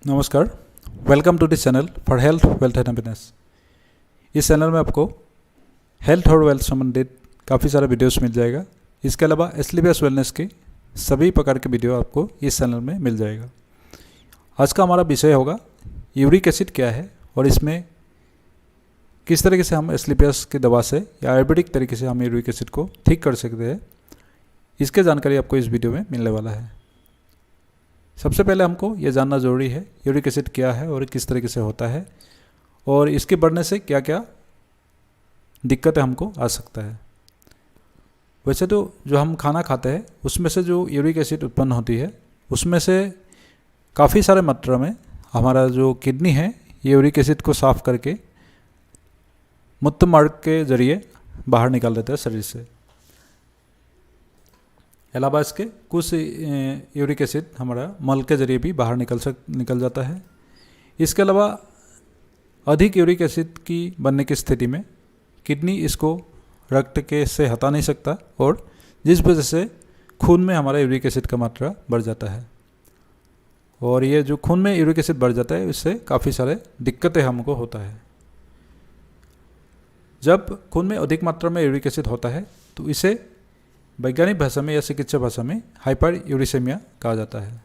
नमस्कार, welcome to this channel for health wealth and happiness. इस channel में आपको हेल्थ और वेल्थ संबंधित काफ़ी सारे वीडियोस मिल जाएगा। इसके अलावा एस्लीपियस वेलनेस के सभी प्रकार के वीडियो आपको इस चैनल में मिल जाएगा। आज का हमारा विषय होगा यूरिक एसिड क्या है और इसमें किस तरीके से हम एस्लीपियस की दवा से या आयुर्वेदिक तरीके से हम यूरिक एसिड को ठीक कर सकते हैं, इसके जानकारी आपको इस वीडियो में मिलने वाला है। सबसे पहले हमको ये जानना ज़रूरी है यूरिक एसिड क्या है और किस तरीके से होता है और इसके बढ़ने से क्या क्या दिक्कतें हमको आ सकता है। वैसे तो जो हम खाना खाते हैं उसमें से जो यूरिक एसिड उत्पन्न होती है उसमें से काफ़ी सारे मात्रा में हमारा जो किडनी है ये यूरिक एसिड को साफ करके मूत्र मार्ग के जरिए बाहर निकाल देता है शरीर से। अलावा इसके कुछ यूरिक एसिड हमारा मल के जरिए भी बाहर निकल जाता है। इसके अलावा अधिक यूरिक एसिड की बनने की स्थिति में किडनी इसको रक्त के से हटा नहीं सकता और जिस वजह से खून में हमारा यूरिक एसिड का मात्रा बढ़ जाता है। और ये जो खून में यूरिक एसिड बढ़ जाता है इससे काफ़ी सारे दिक्कतें हमको होता है। जब खून में अधिक मात्रा में यूरिक एसिड होता है तो इसे वैज्ञानिक भाषा में या चिकित्सा भाषा में हाइपर यूरिसेमिया कहा जाता है।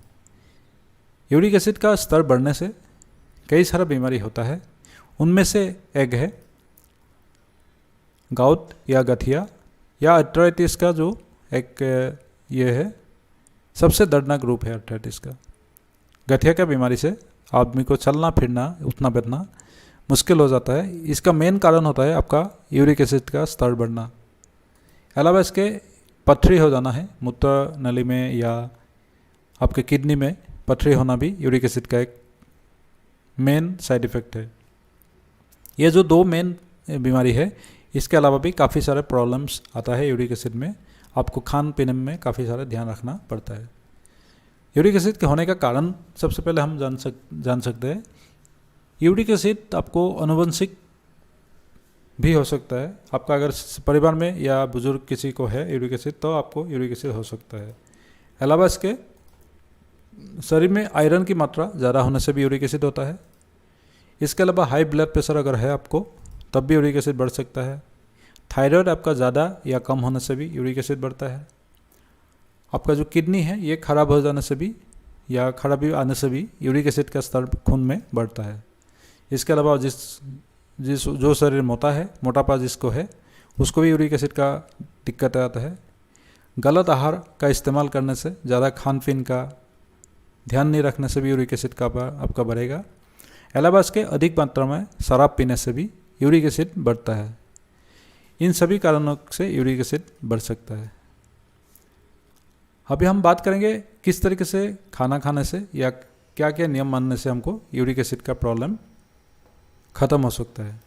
यूरिक एसिड का स्तर बढ़ने से कई सारा बीमारी होता है। उनमें से एक है गाउट या गठिया या आर्थराइटिस का जो एक ये है सबसे दर्दनाक रूप है आर्थराइटिस का। गठिया का बीमारी से आदमी को चलना फिरना उठना बैठना मुश्किल हो जाता है। इसका मेन कारण होता है आपका यूरिक एसिड का स्तर बढ़ना। अलावा इसके पथरी हो जाना है मूत्र नली में या आपके किडनी में पथरी होना भी यूरिक एसिड का एक मेन साइड इफ़ेक्ट है। ये जो दो मेन बीमारी है इसके अलावा भी काफ़ी सारे प्रॉब्लम्स आता है यूरिक एसिड में। आपको खान पीने में काफ़ी सारा ध्यान रखना पड़ता है। यूरिक एसिड के होने का कारण सबसे पहले हम जान सकते हैं। यूरिक एसिड आपको आनुवंशिक भी हो सकता है। आपका अगर परिवार में या बुजुर्ग किसी को है यूरिक एसिड तो आपको यूरिक एसिड हो सकता है। अलावा इसके शरीर में आयरन की मात्रा ज़्यादा होने से भी यूरिक एसिड होता है। इसके अलावा हाई ब्लड प्रेशर अगर है आपको तब भी यूरिक एसिड बढ़ सकता है। थायराइड आपका ज़्यादा या कम होने से भी यूरिक एसिड बढ़ता है। आपका जो किडनी है ये खराब हो जाने से भी या खराबी आने से भी यूरिक एसिड का स्तर खून में बढ़ता है। इसके अलावा जो शरीर मोटापा जिसको है उसको भी यूरिक एसिड का दिक्कत आता है। गलत आहार का इस्तेमाल करने से, ज़्यादा खान पीन का ध्यान नहीं रखने से भी यूरिक एसिड का आपका बढ़ेगा। अलावा इसके अधिक मात्रा में शराब पीने से भी यूरिक एसिड बढ़ता है। इन सभी कारणों से यूरिक एसिड बढ़ सकता है। अभी हम बात करेंगे किस तरीके से खाना खाने से या क्या क्या नियम मानने से हमको यूरिक एसिड का प्रॉब्लम ख़त्म हो सकता है।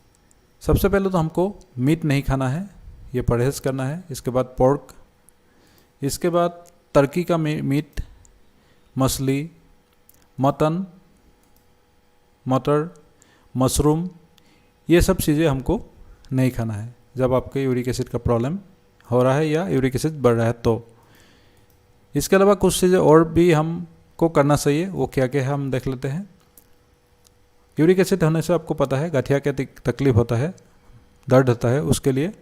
सबसे पहले तो हमको मीट नहीं खाना है, ये परहेज़ करना है। इसके बाद पोर्क, इसके बाद टर्की का मीट, मछली, मटन, मटर, मशरूम, ये सब चीज़ें हमको नहीं खाना है जब आपके यूरिक एसिड का प्रॉब्लम हो रहा है या यूरिक एसिड बढ़ रहा है तो। इसके अलावा कुछ चीज़ें और भी हमको करना चाहिए, वो क्या क्या है हम देख लेते हैं। यूरिक एसिड होने से आपको पता है गठिया का तकलीफ होता है, दर्द होता है। उसके लिए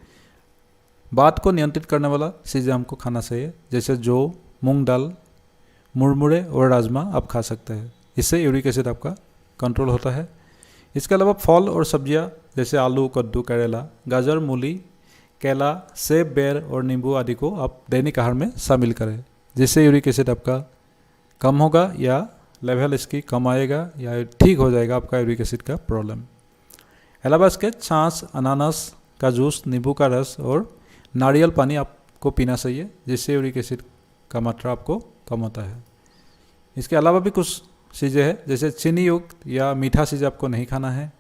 बात को नियंत्रित करने वाला चीज़ें हमको खाना चाहिए, जैसे जौ, मूंग दाल, मुरमुरे और राजमा आप खा सकते हैं। इससे यूरिक एसिड आपका कंट्रोल होता है। इसके अलावा फल और सब्जियां जैसे आलू, कद्दू, करेला, गाजर, मूली, केला, सेब, बेर और नींबू आदि को आप दैनिक आहार में शामिल करें, जिससे यूरिक एसिड आपका कम होगा या लेवल इसकी कम आएगा या ठीक हो जाएगा आपका यूरिक एसिड का प्रॉब्लम। अलावा इसके छाछ, अनानास का जूस, नींबू का रस और नारियल पानी आपको पीना चाहिए, जिससे यूरिक एसिड का मात्रा आपको कम होता है। इसके अलावा भी कुछ चीज़ें हैं जैसे चीनी युक्त या मीठा चीज़ें आपको नहीं खाना है।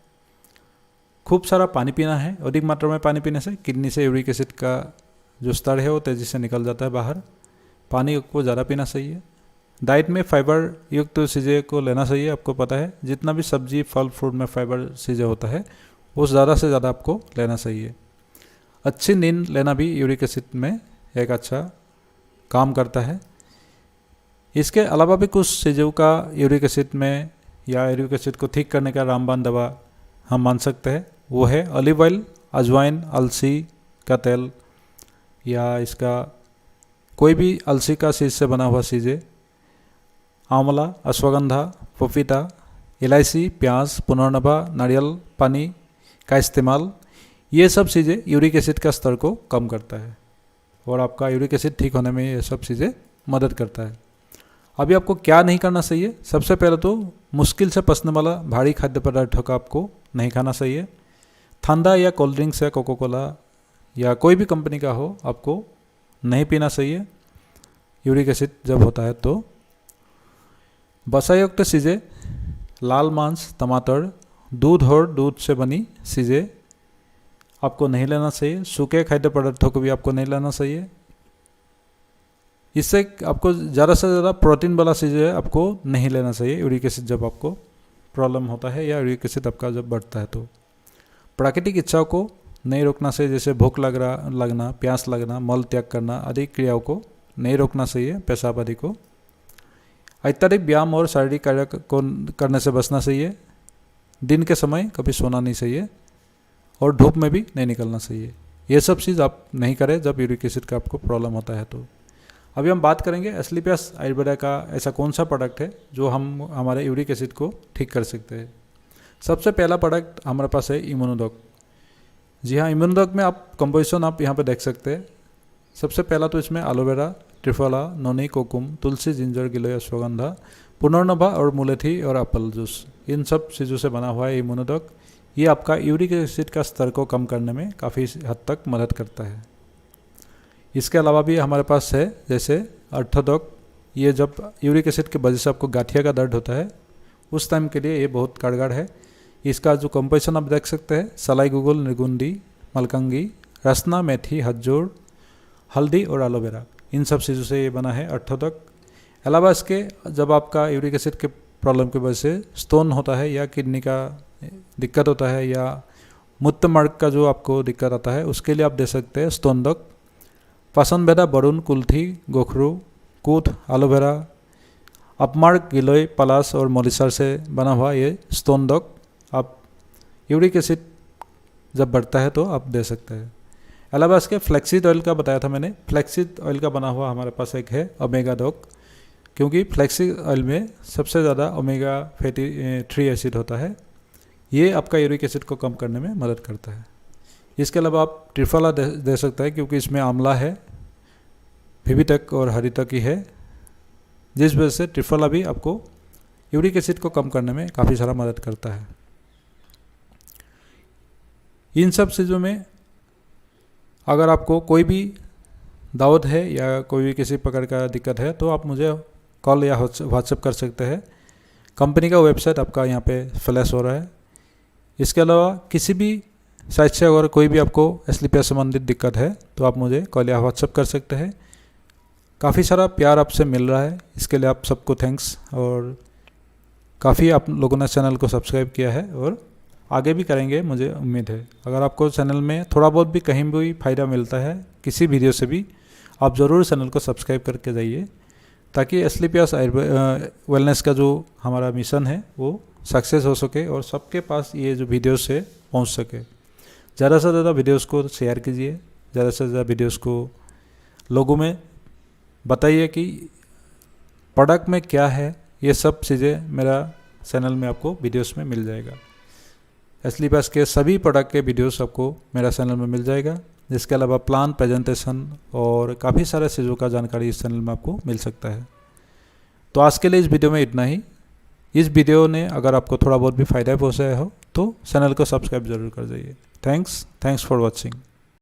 खूब सारा पानी पीना है। अधिक मात्रा में पानी पीने से किडनी से यूरिक एसिड का जो स्तर है वो तेज़ी से निकल जाता है बाहर। पानी को ज़्यादा पीना चाहिए। डाइट में फाइबर युक्त चीज़ें को लेना चाहिए। आपको पता है जितना भी सब्जी फल फ्रूट में फाइबर चीज़ें होता है वो ज़्यादा से ज़्यादा आपको लेना चाहिए। अच्छी नींद लेना भी यूरिक एसिड में एक अच्छा काम करता है। इसके अलावा भी कुछ चीज़ों का यूरिक एसिड में या यूरिक एसिड को ठीक करने का रामबाण दवा हम मान सकते हैं वो है ऑलिव ऑयल, अजवाइन, अलसी का तेल या इसका कोई भी अलसी का सीज से बना हुआ चीज़ें, आंवला, अश्वगंधा, पपीता, इलायची, प्याज, पुनर्नवा, नारियल पानी का इस्तेमाल, ये सब चीज़ें यूरिक एसिड का स्तर को कम करता है और आपका यूरिक एसिड ठीक होने में ये सब चीज़ें मदद करता है। अभी आपको क्या नहीं करना चाहिए? सबसे पहले तो मुश्किल से पचने वाला भारी खाद्य पदार्थों का आपको नहीं खाना चाहिए। ठंडा या कोल्ड ड्रिंक्स या कोको कोला या कोई भी कंपनी का हो आपको नहीं पीना चाहिए यूरिक एसिड जब होता है तो। वसायुक्त चीज़ें, लाल मांस, टमाटर, दूध और दूध से बनी चीज़ें आपको नहीं लेना चाहिए। सूखे खाद्य पदार्थों को भी आपको नहीं लेना चाहिए। इससे आपको ज़्यादा से ज़्यादा प्रोटीन वाला चीज़ें आपको नहीं लेना चाहिए यूरिक एसिड जब आपको प्रॉब्लम होता है या यूरिक एसिड आपका जब बढ़ता है तो। प्राकृतिक इच्छाओं को नहीं रोकना चाहिए, जैसे भूख लगना, प्यास लगना, मल त्याग करना आदि क्रियाओं को नहीं रोकना चाहिए, पेशाब आदि को। अत्यधिक व्यायाम और शारीरिक कार्य को करने से बचना चाहिए। दिन के समय कभी सोना नहीं चाहिए और धूप में भी नहीं निकलना चाहिए। ये सब चीज़ आप नहीं करें जब यूरिक एसिड का आपको प्रॉब्लम होता है तो। अभी हम बात करेंगे एस्क्लेपियस आयुर्वेदा का ऐसा कौन सा प्रोडक्ट है जो हम हमारे यूरिक एसिड को ठीक कर सकते हैं। सबसे पहला प्रोडक्ट हमारे पास है इम्यूनोडॉक। जी हाँ, इम्यूनोडॉक में आप कंपोजिशन आप यहाँ पे देख सकते हैं। सबसे पहला तो इसमें एलोवेरा, त्रिफला, नोनी, कोकुम, तुलसी, जिंजर, गिलोय, अश्वगंधा, पुनर्नवा और मुलेठी और एप्पल जूस, इन सब चीज़ों से बना हुआ है इम्यूनोडॉक। ये आपका यूरिक एसिड का स्तर को कम करने में काफ़ी हद तक मदद करता है। इसके अलावा भी हमारे पास है जैसे ऑर्थोडॉक। ये जब यूरिक एसिड की वजह से आपको गाठिया का दर्द होता है उस टाइम के लिए ये बहुत कारगर है। इसका जो कंपोजिशन आप देख सकते हैं, सलाई गुगुल, निर्गुंडी, मलकंगी, रसना, मेथी, हज्जोर, हल्दी और एलोवेरा, इन सब चीज़ों से ये बना है ऑर्थोडॉक। अलावा इसके जब आपका यूरिक एसिड के प्रॉब्लम की वजह से स्टोन होता है या किडनी का दिक्कत होता है या मूत्र मार्ग का जो आपको दिक्कत आता है उसके लिए आप दे सकते हैं स्टोनडॉक। पाचनबेदा, बरुण, कुल्थी, गोखरू, कूथ, एलोवेरा, अपमार्ग, गिलोय, पलाश और मोलिसर से बना हुआ ये स्टोनडॉक आप यूरिक एसिड जब बढ़ता है तो आप दे सकते हैं। अलावा इसके फ्लैक्सीड ऑयल का बताया था मैंने, फ्लैक्सीड ऑयल का बना हुआ हमारे पास एक है ओमेगा डॉक, क्योंकि फ्लैक्सीड ऑयल में सबसे ज़्यादा ओमेगा फैटी 3 एसिड होता है। ये आपका यूरिक एसिड को कम करने में मदद करता है। इसके अलावा आप त्रिफला दे सकते हैं क्योंकि इसमें आंवला है, विवितक और हरितक ही है, जिस वजह से त्रिफला भी आपको यूरिक एसिड को कम करने में काफ़ी सारा मदद करता है। इन सब चीज़ों में अगर आपको कोई भी दावत है या कोई भी किसी प्रकार का दिक्कत है तो आप मुझे कॉल या व्हाट्सएप कर सकते हैं। कंपनी का वेबसाइट आपका यहाँ पे फ्लैश हो रहा है। इसके अलावा किसी भी साइट से अगर कोई भी आपको एस्क्लेपियस से संबंधित दिक्कत है तो आप मुझे कॉल या व्हाट्सएप कर सकते हैं। काफ़ी सारा प्यार आपसे मिल रहा है, इसके लिए आप सबको थैंक्स। और काफ़ी आप लोगों ने चैनल को सब्सक्राइब किया है और आगे भी करेंगे मुझे उम्मीद है। अगर आपको चैनल में थोड़ा बहुत भी कहीं भी फ़ायदा मिलता है किसी वीडियो से भी, आप ज़रूर चैनल को सब्सक्राइब करके जाइए ताकि एस्क्लेपियस वेलनेस का जो हमारा मिशन है वो सक्सेस हो सके और सबके पास ये जो वीडियोस है पहुंच सके। ज़्यादा से ज़्यादा वीडियोस को शेयर कीजिए, ज़्यादा से ज़्यादा वीडियोस को लोगों में बताइए कि प्रोडक्ट में क्या है। ये सब चीज़ें मेरा चैनल में आपको वीडियोस में मिल जाएगा। एस्क्लेपियस के सभी प्रोडक्ट के वीडियोस आपको मेरा चैनल में मिल जाएगा। जिसके अलावा प्लान, प्रेजेंटेशन और काफ़ी सारे चीज़ों का जानकारी इस चैनल में आपको मिल सकता है। तो आज के लिए इस वीडियो में इतना ही। इस वीडियो ने अगर आपको थोड़ा बहुत भी फ़ायदा पहुँचाया हो तो चैनल को सब्सक्राइब जरूर कर जाइए। Thanks for watching.